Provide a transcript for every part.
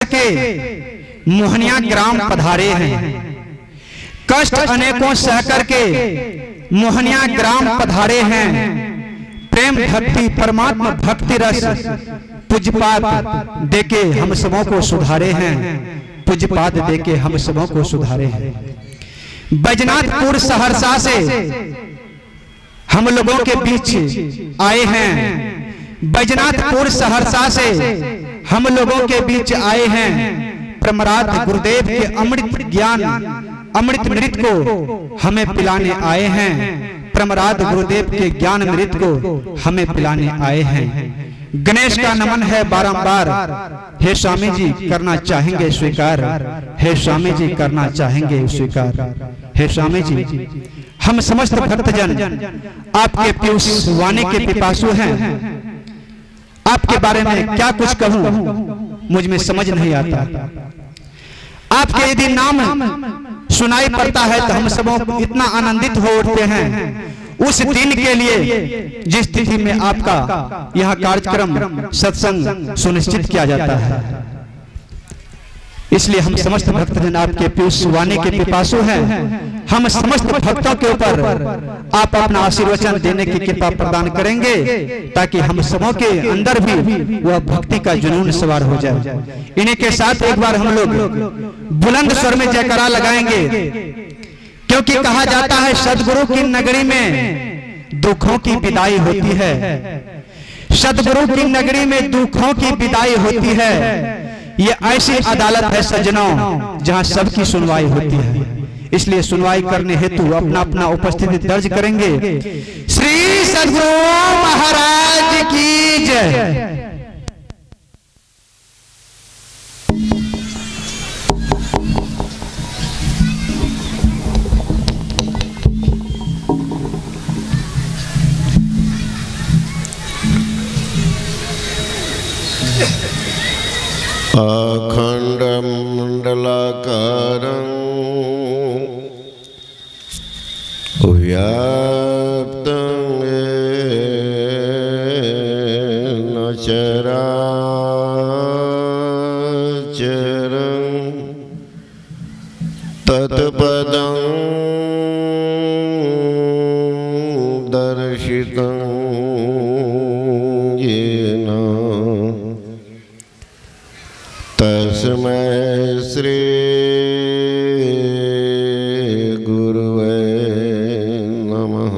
करके मोहनिया ग्राम पधारे हैं। कष्ट अनेकों सह करके मोहनिया ग्राम पधारे हैं। प्रेम भक्ति परमात्मा भक्ति रस पूज्यपाद देके हम सबों को सुधारे हैं। पूज्यपाद देके हम सबों को सुधारे हैं। बैजनाथपुर सहरसा से हम लोगों के बीच आए हैं। बैजनाथपुर सहरसा से हम लोगों के बीच आए हैं। प्रमरात गुरुदेव के अमृत ज्ञान अमृत मृत को हमें पिलाने आए हैं। प्रमरात गुरुदेव के ज्ञान मृत को हमें पिलाने आए हैं। गणेश का नमन है बारंबार। हे स्वामी जी करना चाहेंगे स्वीकार। हे स्वामी जी करना चाहेंगे स्वीकार। हे स्वामी जी हम समस्त भक्तजन आपके पीयूष वाणी के पिपासु हैं। आपके बारे में क्या कुछ कहूं मुझ में समझ नहीं आता। आपके यदि नाम सुनाई पड़ता है तो हम सब इतना आनंदित हो उठते हैं। उस दिन के लिए जिस तिथि में आपका यह कार्यक्रम सत्संग सुनिश्चित किया जाता है। इसलिए हम समस्त भक्तजन आपके पीयूष वाणी के पिपासु हैं। हम समस्त भक्तों के ऊपर आप अपना आशीर्वचन देने की कृपा प्रदान करेंगे ताकि हम सबों के अंदर भी वह भक्ति का जुनून सवार हो जाए। इन्हीं के साथ एक बार हम लोग बुलंद स्वर में जयकारा लगाएंगे, क्योंकि कहा जाता है सदगुरु की नगरी में दुखों की विदाई होती है। सदगुरु की नगरी में दुखों की विदाई होती है। ये ऐसी अदालत है सज्जनों जहां सबकी सुनवाई होती है। इसलिए सुनवाई करने हेतु अपना अपना उपस्थिति दर्ज करेंगे। श्री सद्गुरु महाराज की जय। अखंड मंडलाकारं व्याप्तं येन चराचरं तत्पदं दर्शितं येन तस्मै श्री गुरुवे नमः।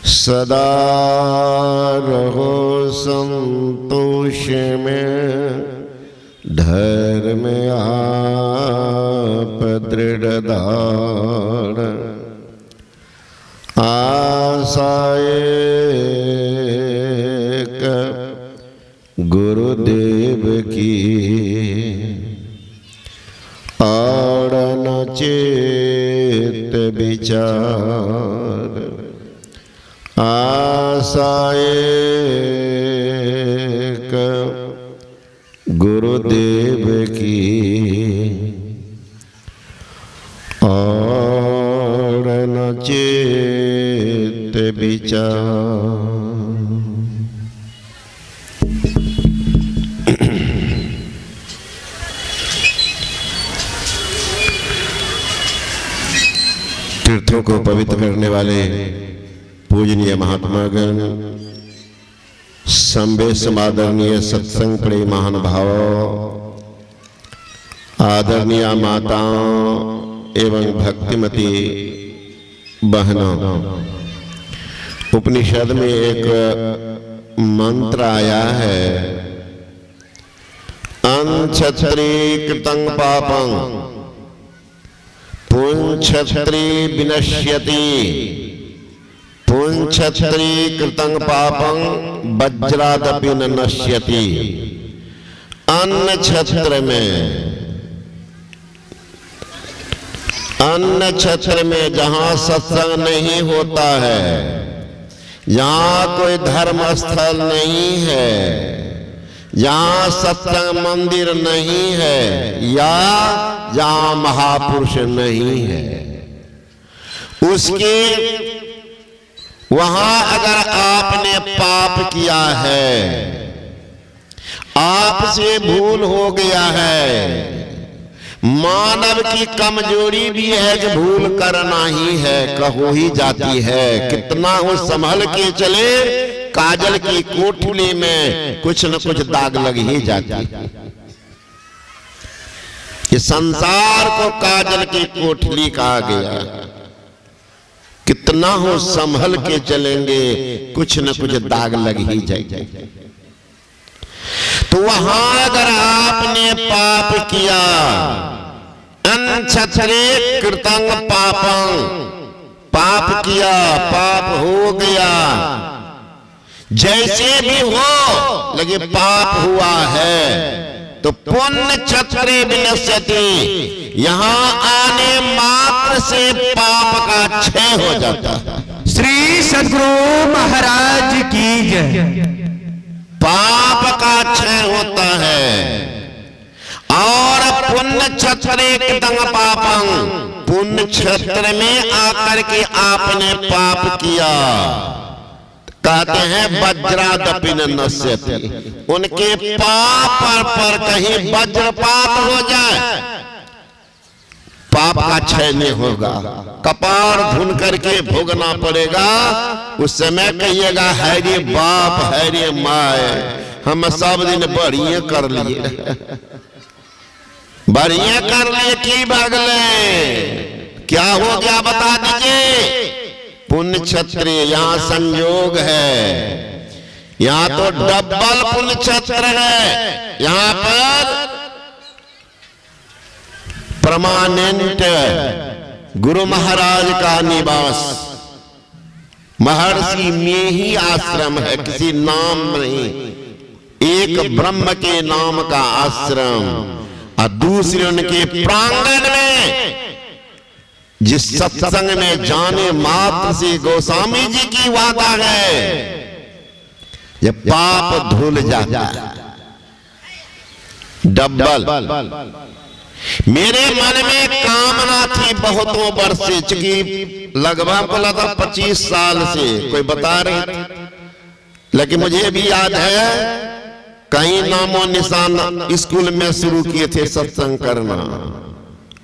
सदा रहो संतोष में, धर्म आप दृढ़ धार। आशाए गुरुदेव की और न चेत विचार। आशाए गुरुदेव की और न चेत विचार। तीर्थों को पवित्र करने वाले पूजनीय महात्मागण, संबे समादरणीय सत्संग प्रिय महानुभाव, आदरणीय माताओं एवं भक्तिमती बहनों, उपनिषद में एक मंत्र आया है, अनक्षत्री कृतं पापं पुंछत्री विनश्यति। पुंछत्री कृतं पापं वज्रादपि न नश्यति। अन्न क्षेत्र में जहां सत्संग नहीं होता है, जहां कोई धर्म स्थल नहीं है, जहां सत्संग मंदिर नहीं है, या जहां महापुरुष नहीं है, उसके वहां अगर आपने पाप किया है, आपसे भूल हो गया है। मानव की कमजोरी भी है कि भूल करना ही है, कहो ही जाती है। कितना वो संभल के चले, काजल की कोठली में कुछ न कुछ दाग लग ही जाती है। ये संसार को काजल की कोठली कहा गया। कितना हो संभल के चलेंगे, कुछ न कुछ दाग लग ही जाएगा। तो वहां अगर आपने पाप किया, अनक्षत्रे कृतं पापं, पाप किया, पाप हो गया, जैसे भी हो लगे पाप हुआ है, तो पुण्य क्षत्रे विनश्यति, यहां आने मात्र से पाप का क्षय हो जाता है। श्री सद्गुरु महाराज की जय। पाप का क्षय होता है। और पुण्य क्षत्रे कृतं पापं, पुण्य क्षेत्र में आकर के आपने पाप किया, कहते हैं वज्रादपि न नश्यति, उनके पाप पर कहीं वज्रपात हो जाए, पाप का क्षय नहीं होगा। कपार धुन करके भोगना पड़ेगा। उस समय कहिएगा है रे बाप, है रे माए, हम सब दिन बढ़िया कर लिए, बढ़िया कर लिए की भागले, क्या हो गया बता दीजिए। पुण्य क्षेत्र यहां संयोग है, यहां तो डबल पुण्य क्षेत्र है। यहां पर परमानेंट गुरु महाराज का निवास, महर्षि में ही आश्रम है, किसी नाम नहीं, एक ब्रह्म के नाम का आश्रम। और दूसरे उनके प्रांगण में जिस सत्संग में जाने मात्र से गोस्वामी जी की वादा है, ये पाप धुल जाता है डबल। मेरे मन में कामना थी बहुतों वर्ष से, चूंकि लगभग बोला था 25 साल से, कोई बता रहे, लेकिन मुझे भी याद है कई नामों निशान स्कूल में शुरू किए थे सत्संग करना,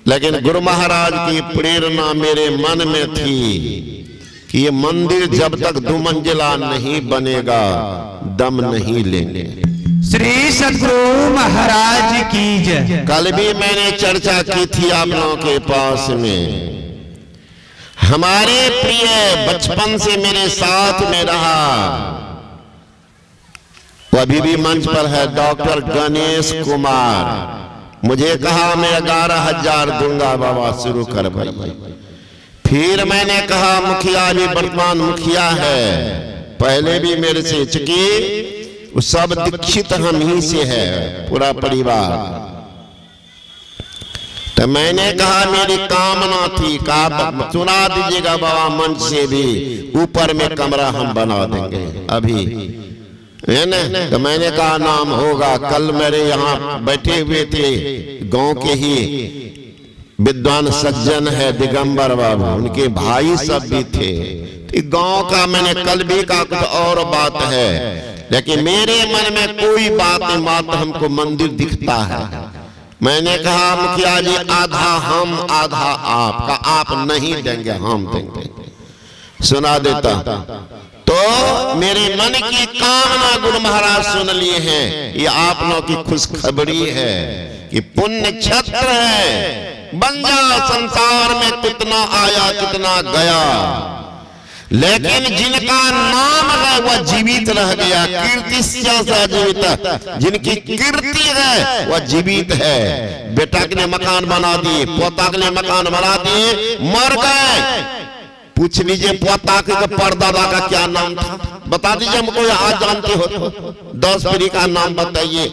लेकिन गुरु महाराज की प्रेरणा मेरे मन में थी कि ये मंदिर जब तक 2 मंजिला नहीं बनेगा दम नहीं लेंगे। श्री सद्गुरु महाराज की जय। कल भी मैंने चर्चा की थी आप लोगों के पास में। हमारे प्रिय बचपन से मेरे साथ में रहा, वो अभी भी मंच पर है, डॉक्टर गणेश कुमार, मुझे कहा मैं 11,000 दूंगा बाबा, शुरू कर भाई। फिर मैंने कहा मुखिया भी वर्तमान मुखिया है, पहले भी मेरे से, चूंकि सब दीक्षित हम ही से है पूरा परिवार, तो मैंने कहा मेरी कामना थी, कहा सुना दीजिएगा बाबा, मंच से भी ऊपर में कमरा हम बना देंगे अभी, है ना। तो मैंने कहा नाम होगा। कल मेरे यहाँ बैठे हुए थे गांव के ही विद्वान सज्जन है दिगंबर बाबू, उनके भाई सब भी थे। गांव का मैंने कल भी कहा कुछ और बात है, लेकिन मेरे मन में कोई बात नहीं, मात्र हमको मंदिर दिखता है। मैंने कहा मुखिया जी आधा हम आधा आप, का आप नहीं देंगे हम देंगे, सुना देता। तो मेरे मन की कामना गुरु महाराज सुन लिए हैं। ये आप लोगों की खुशखबरी है कि पुण्य क्षेत्र है। बन जा, संसार में कितना आया कितना गया, लेकिन जिनका नाम है वह जीवित रह गया। कीर्ति जीवित, जिनकी कीर्ति है वह जीवित है। बेटा के लिए मकान बना दिए, पोता के लिए मकान बना दिए, मर गए। पूछ लीजिए पोता के परदादा का क्या नाम था, बता दीजिए हमको, आज जानते हो तो 10 पीढ़ी का नाम बताइए।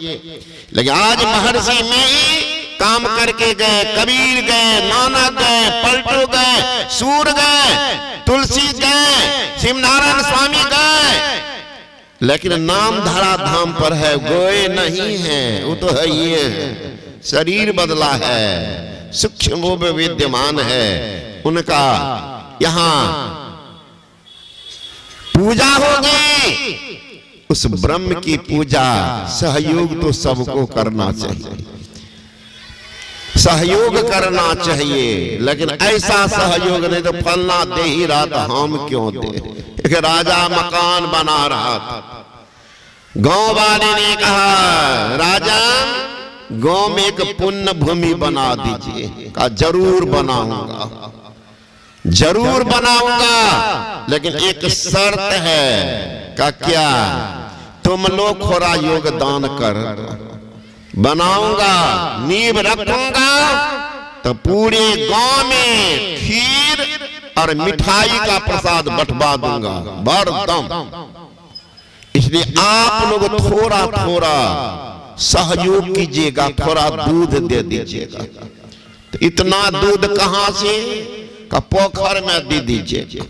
लेकिन आज महर्षि में ही काम करके गए, कबीर गए, नानक गए, पलटू गए, सूर गए, तुलसी गए, शिवनारायण स्वामी गए, लेकिन नाम धरा धाम पर है, गोए नहीं है। वो तो है ही है, शरीर बदला है, सूक्ष्म वो विद्यमान है। उनका यहाँ पूजा होगी, उस ब्रह्म की पूजा सहयोग तो सबको करना चाहिए, सहयोग करना चाहिए, लेकिन ऐसा सहयोग नहीं तो फलना दे ही रहा था हम क्यों दे। एक राजा मकान बना रहा था, गांव वाले ने कहा राजा गांव में एक पुण्य भूमि बना दीजिए। कहा जरूर बनाऊंगा, जरूर बनाऊंगा, लेकिन एक शर्त है। का क्या? तुम लोग थोड़ा योगदान कर। बनाऊंगा, नींव रखूंगा तो पूरे गांव में खीर और मिठाई का प्रसाद बंटवा दूंगा बरदम। इसलिए आप लोग थोड़ा थोड़ा सहयोग कीजिएगा, थोड़ा दूध दे दीजिएगा। तो इतना दूध कहां से? का पोखर में दे दीजिए।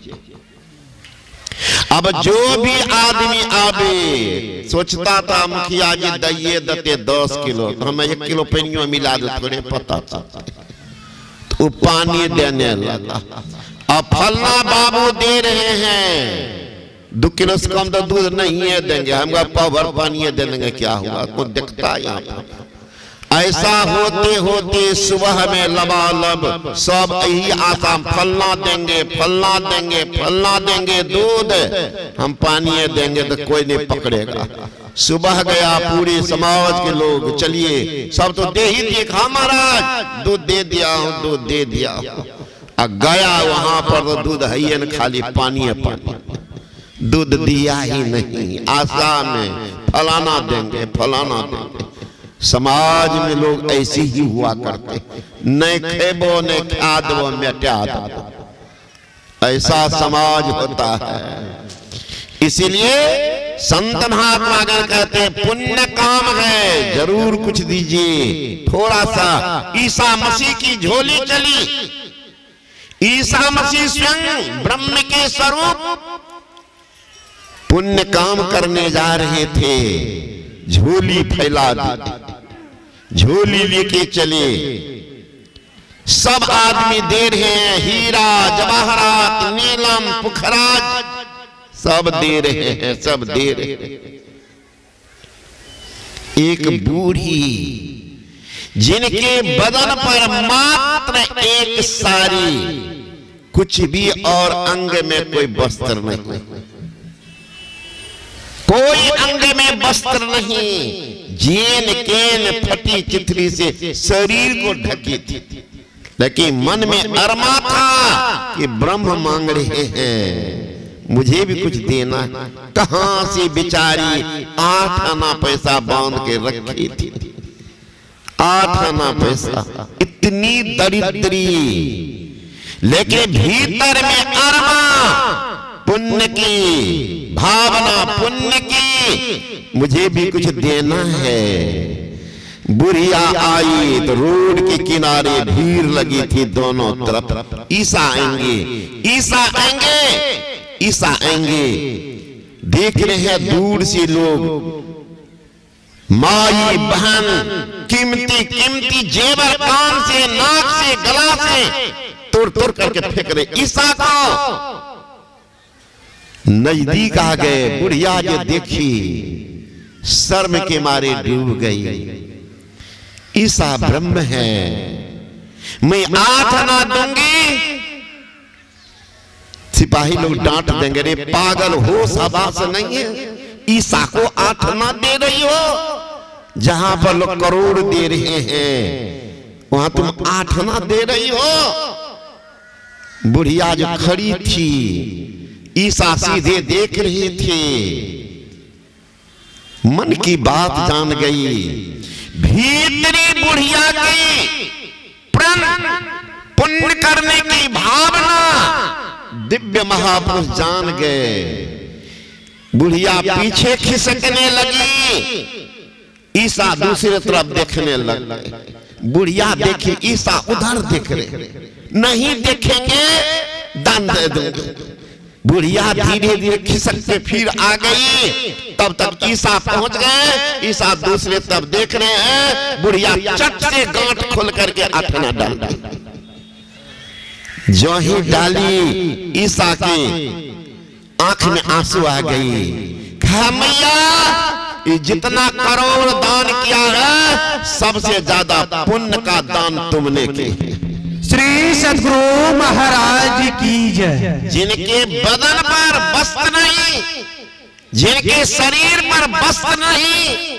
अब जो भी आदमी आवे, सोचता था मुखिया जी दइए दते 10 किलो, तो हमें 1 किलो पानियों मिला दो, थोड़े पता था। तो पानी देने लगा। अब फलना बाबू दे रहे हैं 2 किलो से कम तो दूध नहीं है देंगे, हमका पावर पानी दे देंगे। क्या हुआ? को दिखता है यहाँ पर। ऐसा होते होते सुबह में लबालब सब यही आशा, फलना देंगे, फलना देंगे, फलना देंगे, दूध हम पानी देंगे तो कोई नहीं पकड़ेगा। सुबह गया, पूरे समाज के लोग चलिए सब तो दे ही दिए। हाँ महाराज दूध दे दिया हूं, दूध दे दिया। गया वहां पर तो दूध है ही न, खाली पानी है पानी, दूध दिया ही नहीं। आशा में फलाना देंगे, फलाना देंगे। समाज में लोग ऐसे ही हुआ करते, नहीं खेबो नहीं खादो मिटा दो, ऐसा समाज होता है। इसीलिए संत महात्मागण कहते हैं पुण्य काम है, जरूर कुछ दीजिए थोड़ा सा। ईसा मसीह की झोली चली, ईसा मसीह स्वयं ब्रह्म के स्वरूप पुण्य काम करने जा रहे थे, झोली फैला दी, झोली लेके चले। सब आदमी दे रहे हैं, हीरा जवाहरात नीलम पुखराज सब दे रहे हैं, सब दे रहे हैं। एक बूढ़ी जिनके बदन पर मात्र एक साड़ी, कुछ भी और अंग में कोई वस्त्र नहीं, कोई अंग में वस्त्र नहीं, जेन केन फटी चिथरी से शरीर को ढकी थी, लेकिन मन में अरमा था कि ब्रह्म मांग रहे हैं, मुझे भी कुछ देना। कहां से बेचारी 8 आना पैसा बांध के रखी थी, 8 आना पैसा, इतनी दरिद्री, लेकिन भीतर में अरमा पुण्य की भावना, पुण्य की, मुझे भी कुछ देना है। बुढ़िया आई तो रोड के किनारे भीड़ लगी थी दोनों तरफ, ईसा आएंगे, ईसा आएंगे, ईसा आएंगे। देख रहे हैं दूर से लोग, माई बहन कीमती कीमती जेवर कान से, नाक से, गला से तोड़ तोड़ करके फेंक रहे। ईसा को नजदीक आ गए, बुढ़िया जो देखी शर्म के मारे डूब गई। ईसा ब्रह्म है, मैं 8 आना दूंगी। सिपाही लोग डांट देंगे, रे पागल हो, शाबाश नहीं है, ईसा को 8 आना दे रही हो, जहां पर लोग करोड़ दे रहे हैं वहां तुम 8 आना दे रही हो। बुढ़िया जो खड़ी थी, ईसा सीधे देख रहे थे, मन की बात जान गई। भीतरी बुढ़िया की प्रण पुण्य करने की भावना दिव्य महापुरुष जान गए। बुढ़िया पीछे खिसकने लगी, ईसा दूसरी तरफ देखने लग गए। बुढ़िया देखे, ईसा उधर देख रहे, नहीं देखेंगे दान दे दूंगे। बुढ़िया धीरे धीरे खिसक के फिर आ गई, तब तक ईसा पहुंच गए। ईसा दूसरे तरफ देख रहे हैं, बुढ़िया चट से गांठ खोल करके 8 आना डाल दी। जो ही डाली, ईसा की आंख में आंसू आ गई। कहा मैया ये जितना करोड़ दान किया है सबसे ज्यादा पुण्य का दान तुमने किया। श्री सद्गुरु महाराज की जय। जिनके बदन पर वस्त्र नहीं, जिनके शरीर पर वस्त्र नहीं,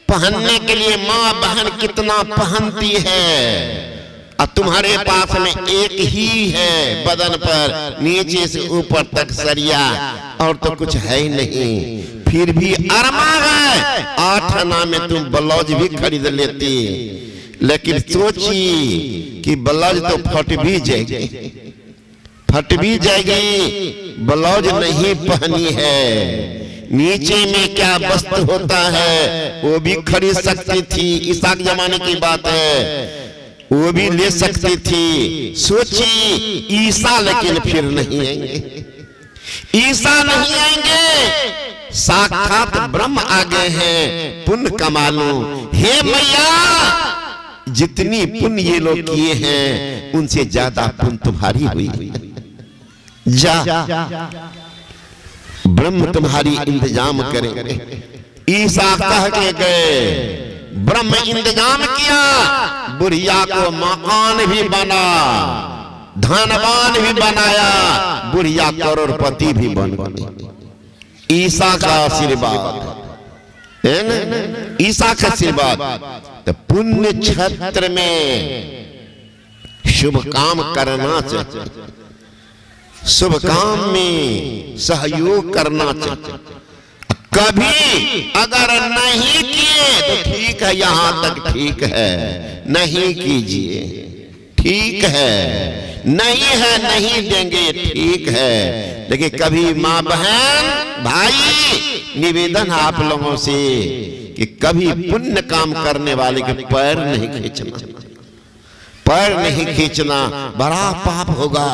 पहनने के लिए माँ बहन कितना पहनती है, और तुम्हारे पास में एक ही है बदन पर नीचे से ऊपर तक सरिया, और तो कुछ है ही नहीं। फिर भी अरमा है 8 आना में तुम ब्लाउज भी खरीद लेती, लेकिन सोची कि ब्लाउज तो फट भी जाएगी, फट भी जाएगी, ब्लाउज नहीं पहनी है। नीचे में क्या वस्त्र होता है वो भी खरीद सकती थी, ईसा के जमाने की बात है, वो भी ले सकती थी। सोची ईसा, लेकिन फिर नहीं आएंगे, ईसा नहीं आएंगे, साक्षात ब्रह्म आ गए हैं, पुण्य कमा लो। हे मैया जितनी पुण्य ये लोग किए हैं उनसे ज्यादा पुण्य तुम्हारी हुई, जा ब्रह्म तुम्हारी इंतजाम करेंगे। ईसा कह के गए, ब्रह्म इंतजाम किया, बुढ़िया को मकान भी बना, धनवान भी बनाया, बुढ़िया करोड़पति भी बन गई। ईसा का आशीर्वाद है ना, ईसा का आशीर्वाद। तो पुण्य क्षेत्र में शुभ काम करना चाहिए, शुभ काम में सहयोग करना चाहिए। कभी अगर नहीं किए तो ठीक है, यहां तक ठीक है, नहीं कीजिए ठीक है, नहीं है नहीं देंगे ठीक है, लेकिन कभी माँ बहन भाई निवेदन आप लोगों से कि कभी पुण्य काम करने वाले के पैर नहीं खींचना, पैर नहीं खींचना, बड़ा पाप होगा।